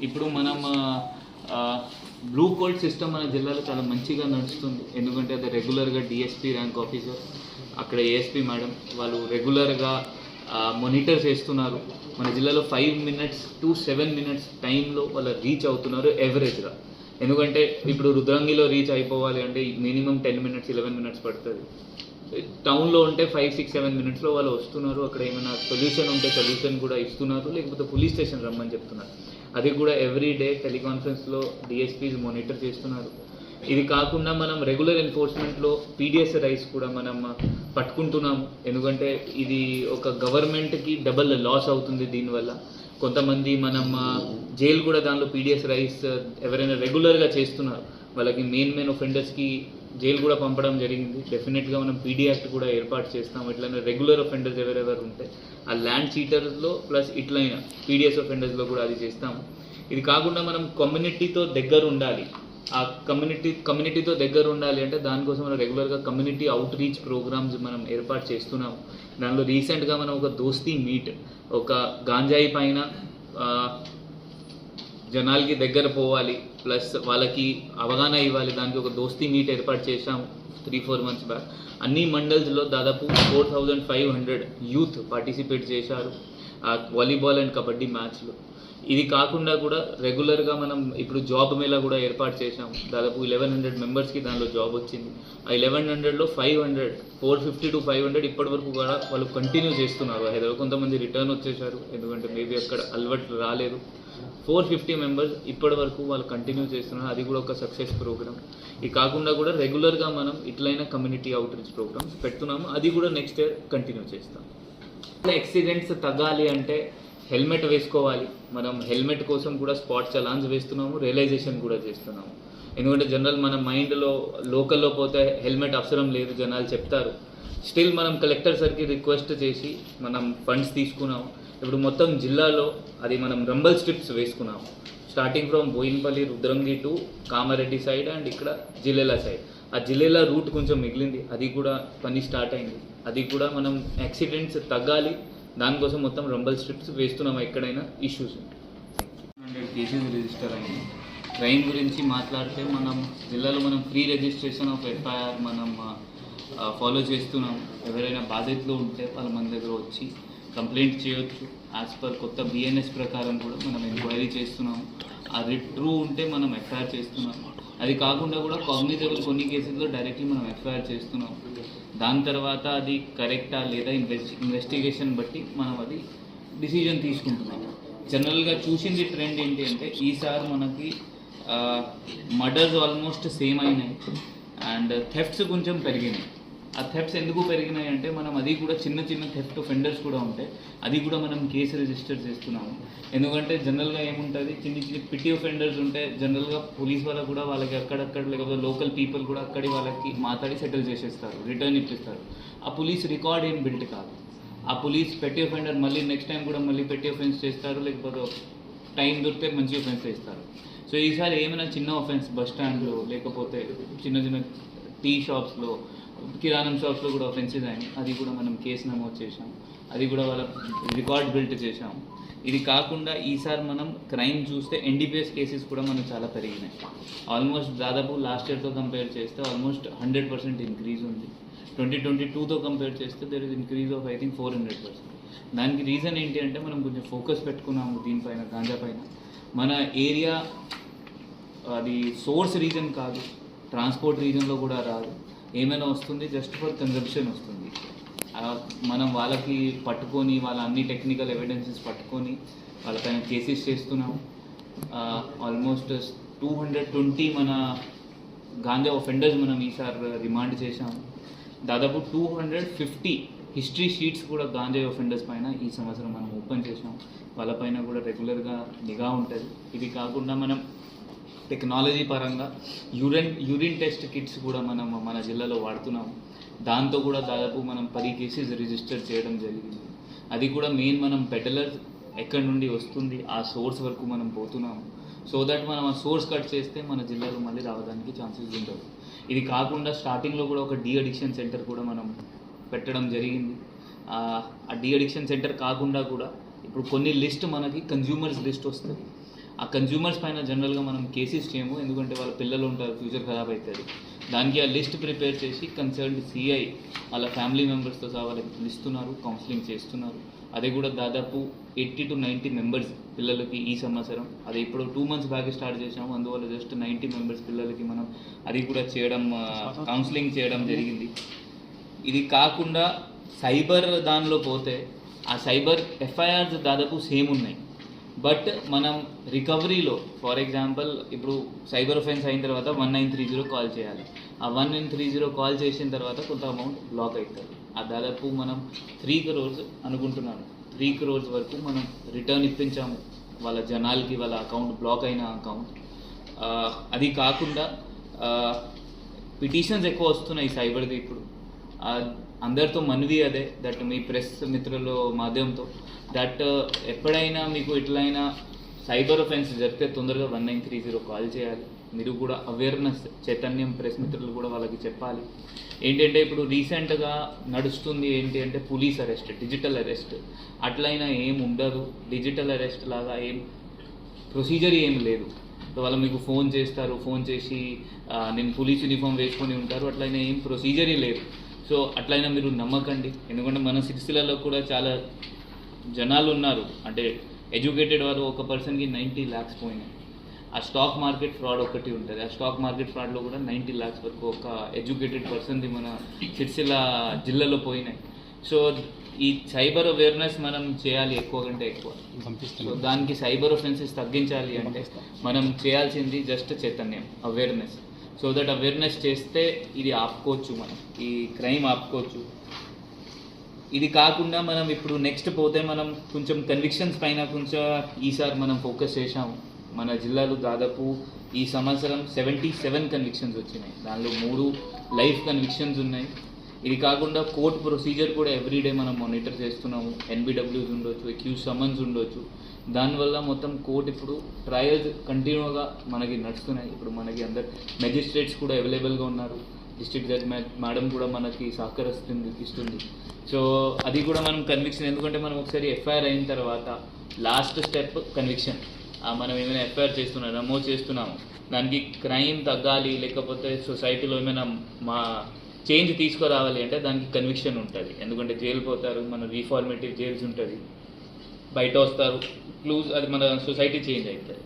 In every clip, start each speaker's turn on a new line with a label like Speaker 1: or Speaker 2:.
Speaker 1: ఇప్పుడు మనం blue cold system మన జిల్లాలో చాలా మంచిగా నడుస్తుంది. ఎందుకంటే అది రెగ్యులర్గా డిఎస్పీ ర్యాంక్ ఆఫీసర్, అక్కడ ఏఎస్పీ మేడం వాళ్ళు రెగ్యులర్గా మానిటర్ చేస్తున్నారు. మన జిల్లాలో 5 minutes to 7 minutes టైంలో వాళ్ళు రీచ్ అవుతున్నారు యావరేజ్గా. ఎందుకంటే ఇప్పుడు రుద్రంగిలో రీచ్ అయిపోవాలి అంటే మినిమం 10 minutes 11 minutes పడుతుంది. టౌన్లో ఉంటే 5, 6, 7 minutesలో వాళ్ళు వస్తున్నారు. అక్కడ ఏమైనా సొల్యూషన్ ఉంటే సొల్యూషన్ కూడా ఇస్తున్నారు, లేకపోతే పోలీస్ స్టేషన్ రమ్మని చెప్తున్నారు. అది కూడా ఎవ్రీ డే టెలికాన్ఫరెన్స్లో డిఎస్పీస్ మానిటర్ చేస్తున్నారు. ఇది కాకుండా మనం రెగ్యులర్ ఎన్ఫోర్స్మెంట్లో పీడిఎస్ రైస్ కూడా మనం పట్టుకుంటున్నాము. ఎందుకంటే ఇది ఒక గవర్నమెంట్కి డబల్ లాస్ అవుతుంది దీనివల్ల. కొంతమంది మనం జైలు కూడా దానిలో పీడిఎస్ రైస్ ఎవరైనా రెగ్యులర్గా చేస్తున్నారు వాళ్ళకి మెయిన్ ఒఫెండర్స్కి జైలు కూడా పంపడం జరిగింది. డెఫినెట్గా మనం పీడీ యాక్ట్ కూడా ఏర్పాటు చేస్తాం. ఇట్లనే రెగ్యులర్ ఒఫెండర్స్ ఎవరెవరు ఉంటే ఆ ల్యాండ్ చీటర్స్లో ప్లస్ ఇట్లయినా పీడిఎస్ ఒఫెండర్స్లో కూడా అది చేస్తాము. ఇది కాకుండా మనం కమ్యూనిటీతో దగ్గర ఉండాలి. ఆ కమ్యూనిటీతో దగ్గర ఉండాలి అంటే దానికోసం మనం రెగ్యులర్గా కమ్యూనిటీ అవుట్ రీచ్ ప్రోగ్రామ్స్ మనం ఏర్పాటు చేస్తున్నాము. దానిలో రీసెంట్గా మనం ఒక దోస్తీ మీట్, ఒక గాంజాయి పైన జనాలకి దగ్గర పోవాలి ప్లస్ వాళ్ళకి అవగాహన ఇవ్వాలి, దానికి ఒక దోస్తీ మీట్ ఏర్పాటు చేశాము 3-4 months బ్యాక్. అన్ని మండల్స్లో దాదాపు 4500 యూత్ పార్టిసిపేట్ చేశారు వాలీబాల్ అండ్ కబడ్డీ మ్యాచ్లో. ఇది కాకుండా కూడా రెగ్యులర్గా మనం ఇప్పుడు జాబ్ మేళా కూడా ఏర్పాటు చేశాము. దాదాపు 1100 మెంబర్స్కి దానిలో జాబ్ వచ్చింది. ఆ 1100లో 450 to 500 ఇప్పటి వరకు కూడా వాళ్ళు కంటిన్యూ చేస్తున్నారు. హైదరాబాద్ కొంతమంది రిటర్న్ వచ్చేసారు, ఎందుకంటే మేబీ అక్కడ అలవాటు రాలేదు. 450 మెంబర్స్ ఇప్పటి వరకు వాళ్ళు కంటిన్యూ చేస్తున్నారు. అది కూడా ఒక సక్సెస్ ప్రోగ్రామ్. ఇది కాకుండా కూడా రెగ్యులర్గా మనం ఇట్లయినా కమ్యూనిటీ అవుట్ రీచ్ ప్రోగ్రామ్స్ పెడుతున్నాము. అది కూడా నెక్స్ట్ ఇయర్ కంటిన్యూ చేస్తాం. యాక్సిడెంట్స్ తగ్గాలి అంటే హెల్మెట్ వేసుకోవాలి. మనం హెల్మెట్ కోసం కూడా స్పాట్ చలాన్స్ వేస్తున్నాము, రియలైజేషన్ కూడా చేస్తున్నాము. ఎందుకంటే జనరల్ మన మైండ్లో లోకల్లో పోతే హెల్మెట్ అవసరం లేదు జనాలు చెప్తారు. స్టిల్ మనం కలెక్టర్ సార్కి రిక్వెస్ట్ చేసి మనం ఫండ్స్ తీసుకున్నాము. ఇప్పుడు మొత్తం జిల్లాలో అది మనం రంబల్ స్ట్రిప్స్ వేసుకున్నాము. Starting from Boinpally, Rudrangi to Kamareddy side and ఇక్కడ జిల్లేలా సైడ్. ఆ జిల్లేలా రూట్ కొంచెం మిగిలింది, అది కూడా పని స్టార్ట్ అయింది. అది కూడా మనం యాక్సిడెంట్స్ తగ్గాలి, దానికోసం మొత్తం రంబల్ స్ట్రిప్స్ వేస్తున్నాము ఎక్కడైనా ఇష్యూస్. 100 కేసెస్ రిజిస్టర్ అయింది. క్రైమ్ గురించి మాట్లాడితే మనం జిల్లాలో మనం ఫ్రీ రిజిస్ట్రేషన్ ఆఫ్ ఎఫ్ఐఆర్ మనం ఫాలో చేస్తున్నాము. ఎవరైనా బాధితులు ఉంటే వాళ్ళ మన దగ్గర వచ్చి కంప్లైంట్ చేయొచ్చు. యాజ్ పర్ కొత్త బిఎన్ఎస్ ప్రకారం కూడా మనం ఎంక్వైరీ చేస్తున్నాము. అది ట్రూ ఉంటే మనం ఎఫ్ఐఆర్ చేస్తున్నాము. అది కాకుండా కూడా కాగ్నిజబుల్ కొన్ని కేసుల్లో డైరెక్ట్లీ మనం ఎఫ్ఐఆర్ చేస్తున్నాము. దాని తర్వాత అది కరెక్టా లేదా ఇన్వెస్టిగేషన్ బట్టి మనం అది డిసిజన్ తీసుకుంటున్నాము. జనరల్గా చూసింది ట్రెండ్ ఏంటి అంటే ఈసారి మనకి మర్డర్స్ ఆల్మోస్ట్ సేమ్ అయినాయి అండ్ థెఫ్ట్స్ కొంచెం పెరిగినాయి. ఆ థెఫ్ట్స్ ఎందుకు పెరిగినాయి అంటే మనం అది కూడా చిన్న థెఫ్ట్ ఒఫెండర్స్ కూడా ఉంటాయి, అది కూడా మనం కేసు రిజిస్టర్ చేస్తున్నాము. ఎందుకంటే జనరల్గా ఏముంటుంది, చిన్న పిటి ఒఫెండర్స్ ఉంటే జనరల్గా పోలీస్ వాళ్ళకు కూడా వాళ్ళకి అక్కడక్కడ లేకపోతే లోకల్ పీపుల్ కూడా అక్కడి వాళ్ళకి మాట్లాడి సెటిల్ చేసేస్తారు, రిటర్న్ ఇప్పిస్తారు. ఆ పోలీస్ రికార్డ్ ఏం బిల్డ్ కాదు. ఆ పోలీస్ పెట్టి ఒఫెండర్ మళ్ళీ నెక్స్ట్ టైం కూడా మళ్ళీ పెట్టి ఒఫెన్స్ చేస్తారు, లేకపోతే టైం దొరికితే మంచి ఒఫెన్స్ చేస్తారు. సో ఈసారి ఏమైనా చిన్న ఒఫెన్స్ బస్ స్టాండ్లో లేకపోతే చిన్న టీ షాప్స్లో, కిరాణం షాప్స్లో కూడా ఒఫెన్సెస్ అయినాయి. అది కూడా మనం కేసు నమోదు చేసాం, అది కూడా వాళ్ళ రికార్డ్ బిల్డ్ చేసాం. ఇది కాకుండా ఈసారి మనం క్రైమ్ చూస్తే ఎన్డీపీఎస్ కేసెస్ కూడా మనకు చాలా పెరిగినాయి. ఆల్మోస్ట్ దాదాపు లాస్ట్ ఇయర్తో కంపేర్ చేస్తే ఆల్మోస్ట్ 100% ఇంక్రీజ్ ఉంది. 2022తో కంపేర్ చేస్తే there is increase of I think 400%. దానికి రీజన్ ఏంటి అంటే మనం కొంచెం ఫోకస్ పెట్టుకున్నాము దీనిపైన, గాంజా పైన. మన ఏరియా అది సోర్స్ రీజన్ కాదు, ట్రాన్స్పోర్ట్ రీజన్లో కూడా రాదు. ఏమైనా వస్తుంది జస్ట్ ఫర్ కన్జంప్షన్ వస్తుంది. మనం వాళ్ళకి పట్టుకొని వాళ్ళ అన్ని టెక్నికల్ ఎవిడెన్సెస్ పట్టుకొని వాళ్ళపైన కేసెస్ చేస్తున్నాం. ఆల్మోస్ట్ 220 మన గాంజా ఒఫెండర్స్ మనం ఈసారి రిమాండ్ చేశాము. దాదాపు 250 హిస్టరీ షీట్స్ కూడా గాంజా ఒఫెండర్స్ పైన ఈ సంవత్సరం మనం ఓపెన్ చేసాం. వాళ్ళపైన కూడా రెగ్యులర్గా నిఘా ఉంటుంది. ఇది కాకుండా మనం టెక్నాలజీ పరంగా యూరిన్ టెస్ట్ కిట్స్ కూడా మనం మన జిల్లాలో వాడుతున్నాము. దాంతో కూడా దాదాపు మనం 10 కేసెస్ రిజిస్టర్ చేయడం జరిగింది. అది కూడా మెయిన్ మనం పెడలర్ ఎక్కడి నుండి వస్తుంది ఆ సోర్స్ వరకు మనం పోతున్నాము. సో దట్ మనం ఆ సోర్స్ కట్ చేస్తే మన జిల్లాలో మళ్ళీ రావడానికి ఛాన్సెస్ ఉంటుంది. ఇది కాకుండా స్టార్టింగ్లో కూడా ఒక డీ అడిక్షన్ సెంటర్ కూడా మనం పెట్టడం జరిగింది. ఆ డీ అడిక్షన్ సెంటర్ కాకుండా కూడా ఇప్పుడు కొన్ని లిస్ట్ మనకి కన్జ్యూమర్స్ లిస్ట్ వస్తుంది. ఆ కన్జ్యూమర్స్ పైన జనరల్గా మనం కేసెస్ చేయము, ఎందుకంటే వాళ్ళ పిల్లలు ఉంటారు, ఫ్యూచర్ ఖరాబ్ అవుతుంది. దానికి ఆ లిస్ట్ ప్రిపేర్ చేసి కన్సర్న్ సిఐ వాళ్ళ ఫ్యామిలీ మెంబర్స్తో సహా వాళ్ళకి పిలుస్తున్నారు, కౌన్సిలింగ్ చేస్తున్నారు. అది కూడా దాదాపు 80 to 90 మెంబర్స్ పిల్లలకి ఈ సంవత్సరం, అది ఇప్పుడు 2 months బ్యాక్ స్టార్ట్ చేసాము, అందువల్ల జస్ట్ 90 మెంబర్స్ పిల్లలకి మనం అది కూడా చేయడం, కౌన్సిలింగ్ చేయడం జరిగింది. ఇది కాకుండా సైబర్ దానిలో పోతే ఆ సైబర్ ఎఫ్ఐఆర్స్ దాదాపు సేమ్ ఉన్నాయి, బట్ మనం రికవరీలో ఫర్ ఎగ్జాంపుల్ ఇప్పుడు సైబర్ ఒఫెన్స్ అయిన తర్వాత 1930 కాల్ చేయాలి. ఆ 1930 కాల్ చేసిన తర్వాత కొంత అమౌంట్ బ్లాక్ అవుతుంది. ఆ దాదాపు మనం 3 crores అనుకుంటున్నాను, 3 crores వరకు మనం రిటర్న్ ఇప్పించాము వాళ్ళ జనాలకి, వాళ్ళ అకౌంట్ బ్లాక్ అయిన అకౌంట్. అది కాకుండా పిటిషన్స్ ఎక్కువ వస్తున్నాయి సైబర్ది ఇప్పుడు. అందరితో మనవి అదే దట్ మీ ప్రెస్ మిత్రుల మాధ్యమంతో దట్ ఎప్పుడైనా మీకు ఎట్లయినా సైబర్ ఒఫెన్స్ జరిగితే తొందరగా 1930 కాల్ చేయాలి. మీరు కూడా అవేర్నెస్ చైతన్యం ప్రెస్ మిత్రులు కూడా వాళ్ళకి చెప్పాలి. ఏంటంటే ఇప్పుడు రీసెంట్గా నడుస్తుంది ఏంటి అంటే పోలీస్ అరెస్ట్, డిజిటల్ అరెస్ట్. అట్లయినా ఏం ఉండదు, డిజిటల్ అరెస్ట్ లాగా ఏం ప్రొసీజర్ ఏం లేదు. వాళ్ళు మీకు ఫోన్ చేస్తారు, ఫోన్ చేసి నేను పోలీస్ యూనిఫామ్ వేసుకొని ఉంటారు, అట్లయినా ఏం ప్రొసీజరే లేదు. సో అట్లయినా మీరు నమ్మకండి, ఎందుకంటే మన సిరిసిల్లలో కూడా చాలా జనాలు ఉన్నారు, అంటే ఎడ్యుకేటెడ్ వారు ఒక పర్సన్కి 90 lakhs పోయినాయి. ఆ స్టాక్ మార్కెట్ ఫ్రాడ్ ఒకటి ఉంటుంది, ఆ స్టాక్ మార్కెట్ ఫ్రాడ్లో కూడా 90 lakhs వరకు ఒక ఎడ్యుకేటెడ్ పర్సన్ది మన సిరిసిల్ల జిల్లాలో పోయినాయి. సో ఈ సైబర్ అవేర్నెస్ మనం చేయాలి ఎక్కువ కంటే ఎక్కువ. సో దానికి సైబర్ ఒఫెన్సెస్ తగ్గించాలి అంటే మనం చేయాల్సింది జస్ట్ చైతన్యం, అవేర్నెస్. సో దట్ అవేర్నెస్ చేస్తే ఇది ఆపుకోవచ్చు, మనం ఈ క్రైమ్ ఆపుకోవచ్చు. ఇది కాకుండా మనం ఇప్పుడు నెక్స్ట్ పోతే మనం కొంచెం కన్విక్షన్స్ పైన కొంచెం ఈసారి మనం ఫోకస్ చేసాము. మన జిల్లాలో దాదాపు ఈ సంవత్సరం 77 కన్విక్షన్స్ వచ్చినాయి, దానిలో 3 లైఫ్ కన్విక్షన్స్ ఉన్నాయి. ఇది కాకుండా కోర్ట్ ప్రొసీజర్ కూడా ఎవ్రీడే మనం మానిటర్ చేస్తున్నాము. NBWs ఉండొచ్చు, అక్యూజ్ సమన్స్ ఉండొచ్చు. దానివల్ల మొత్తం కోర్ట్ ఇప్పుడు ట్రయల్స్ కంటిన్యూగా మనకి నడుస్తున్నాయి. ఇప్పుడు మనకి అందరు మెజిస్ట్రేట్స్ కూడా అవైలబుల్గా ఉన్నారు, డిస్ట్రిక్ట్ జడ్జ్ మేడం కూడా మనకి ఇస్తుంది. సో అది కూడా మనం కన్విక్షన్, ఎందుకంటే మనం ఒకసారి ఎఫ్ఐఆర్ అయిన తర్వాత లాస్ట్ స్టెప్ కన్విక్షన్. మనం ఏమైనా ఎఫ్ఐఆర్ నమోదు చేస్తున్నాము, దానికి క్రైమ్ తగ్గాలి, లేకపోతే సొసైటీలో ఏమైనా చేంజ్ తీసుకురావాలి అంటే దానికి కన్విక్షన్ ఉంటుంది. ఎందుకంటే జైలు పోతారు, మన రీఫార్మేటివ్ జైల్స్ ఉంటుంది, బయట వస్తారు, క్లూజ్, అది మన సొసైటీ చేంజ్ అవుతుంది.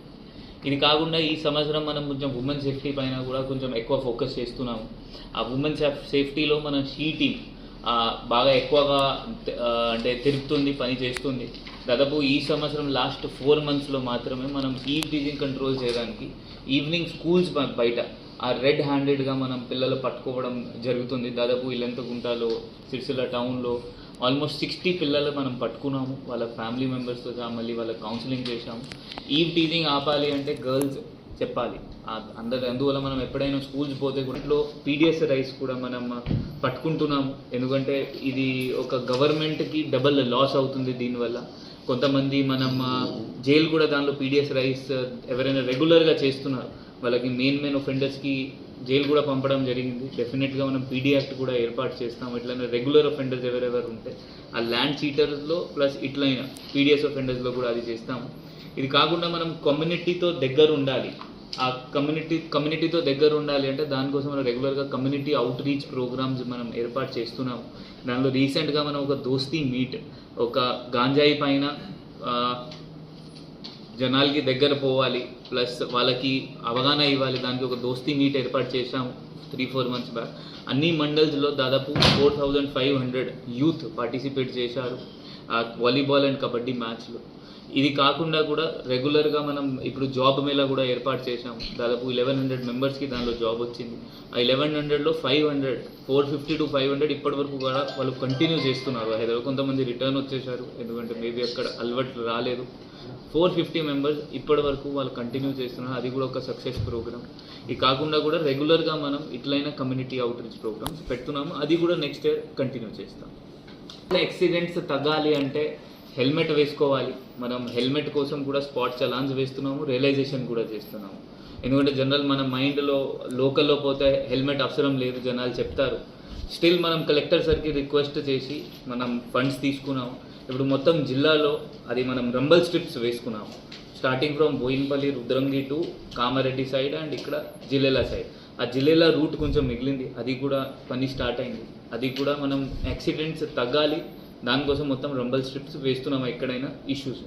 Speaker 1: ఇది కాకుండా ఈ సంవత్సరం మనం కొంచెం ఉమెన్ సేఫ్టీ పైన కూడా కొంచెం ఎక్కువ ఫోకస్ చేస్తున్నాము. ఆ ఉమెన్ సేఫ్టీలో మన టీమ్ బాగా ఎక్కువగా అంటే తిరుగుతుంది, పని చేస్తుంది. దాదాపు ఈ సంవత్సరం లాస్ట్ 4 monthsలో మాత్రమే మనం టీజింగ్ కంట్రోల్ చేయడానికి ఈవినింగ్ స్కూల్స్ బయట ఆ రెడ్ హ్యాండెడ్గా మనం పిల్లలు పట్టుకోవడం జరుగుతుంది. దాదాపు ఇల్లంతగుంటలో, సిరిసిల్ల టౌన్లో ఆల్మోస్ట్ 60 పిల్లలు మనం పట్టుకున్నాము, వాళ్ళ ఫ్యామిలీ మెంబర్స్తో సహా. మళ్ళీ వాళ్ళ కౌన్సిలింగ్ చేశాము. టీజింగ్ ఆపాలి అంటే గర్ల్స్ చెప్పాలి అందువల్ల మనం ఎప్పుడైనా స్కూల్స్ పోతే కూడా PDS రైస్ కూడా మనం పట్టుకుంటున్నాము, ఎందుకంటే ఇది ఒక గవర్నమెంట్కి డబల్ లాస్ అవుతుంది దీనివల్ల. కొంతమంది మనం జైలు కూడా దానిలో PDS రైస్ ఎవరైనా రెగ్యులర్గా చేస్తున్నారు, వాళ్ళకి మెయిన్ ఒఫెండర్స్కి జైలు కూడా పంపడం జరిగింది. డెఫినెట్గా మనం PD యాక్ట్ కూడా ఏర్పాటు చేస్తాం. ఇట్లైనా రెగ్యులర్ ఒఫెండర్స్ ఎవరెవరు ఉంటే ఆ ల్యాండ్ చీటర్స్లో ప్లస్ ఇట్లయినా PDS ఒఫెండర్స్లో కూడా అది చేస్తాము. ఇది కాకుండా మనం కమ్యూనిటీతో దగ్గర ఉండాలి. ఆ కమ్యూనిటీతో దగ్గర ఉండాలి అంటే దానికోసం మనం రెగ్యులర్గా కమ్యూనిటీ అవుట్ రీచ్ ప్రోగ్రామ్స్ మనం ఏర్పాటు చేస్తున్నాము. దానిలో రీసెంట్గా మనం ఒక దోస్తీ మీట్, ఒక గాంజాయి పైన జనాలకి దగ్గర పోవాలి, ప్లస్ వాళ్ళకి అవగాహన ఇవ్వాలి, దానికి ఒక దోస్తీ మీట్ ఏర్పాటు చేశాము 3-4 months బ్యాక్. అన్ని మండల్స్లో దాదాపు 4500 యూత్ పార్టిసిపేట్ చేశారు వాలీబాల్ అండ్ కబడ్డీ మ్యాచ్లో. ఇది కాకుండా కూడా రెగ్యులర్గా మనం ఇప్పుడు జాబ్ మేళా కూడా ఏర్పాటు చేశాము. దాదాపు 1100 మెంబర్స్కి దానిలో జాబ్ వచ్చింది. ఆ 1100లో 450 to 500 ఇప్పటి వరకు కూడా వాళ్ళు కంటిన్యూ చేస్తున్నారు. హైదరాబాద్ కొంతమంది రిటర్న్ వచ్చేసారు, ఎందుకంటే మేబీ అక్కడ అలవాటు రాలేదు. 450 మెంబర్స్ ఇప్పటి వరకు వాళ్ళు కంటిన్యూ చేస్తున్నారు. అది కూడా ఒక సక్సెస్ ప్రోగ్రామ్. ఇది కాకుండా కూడా రెగ్యులర్గా మనం ఇట్లయినా కమ్యూనిటీ అవుట్ రీచ్ ప్రోగ్రామ్స్ పెడుతున్నాము. అది కూడా నెక్స్ట్ ఇయర్ కంటిన్యూ చేస్తాం. యాక్సిడెంట్స్ తగ్గాలి అంటే హెల్మెట్ వేసుకోవాలి. మనం హెల్మెట్ కోసం కూడా స్పాట్ చలాన్స్ వేస్తున్నాము, రియలైజేషన్ కూడా చేస్తున్నాము. ఎందుకంటే జనరల్ మన మైండ్లో లోకల్లో పోతే హెల్మెట్ అవసరం లేదు జనాలు చెప్తారు. స్టిల్ మనం కలెక్టర్ సార్కి రిక్వెస్ట్ చేసి మనం ఫండ్స్ తీసుకున్నాము. ఇప్పుడు మొత్తం జిల్లాలో అది మనం రంబల్ స్ట్రిప్స్ వేసుకున్నాము. Starting from Boinpally Rudrangi to Kamareddy side and ఇక్కడ జిల్లేలా సైడ్. ఆ జిల్లేలా రూట్ కొంచెం మిగిలింది, అది కూడా పని స్టార్ట్ అయింది. అది కూడా మనం యాక్సిడెంట్స్ తగ్గాలి, దానికోసం మొత్తం రంబల్ స్ట్రిప్స్ వేస్తున్నాం ఎక్కడైనా ఇష్యూస్.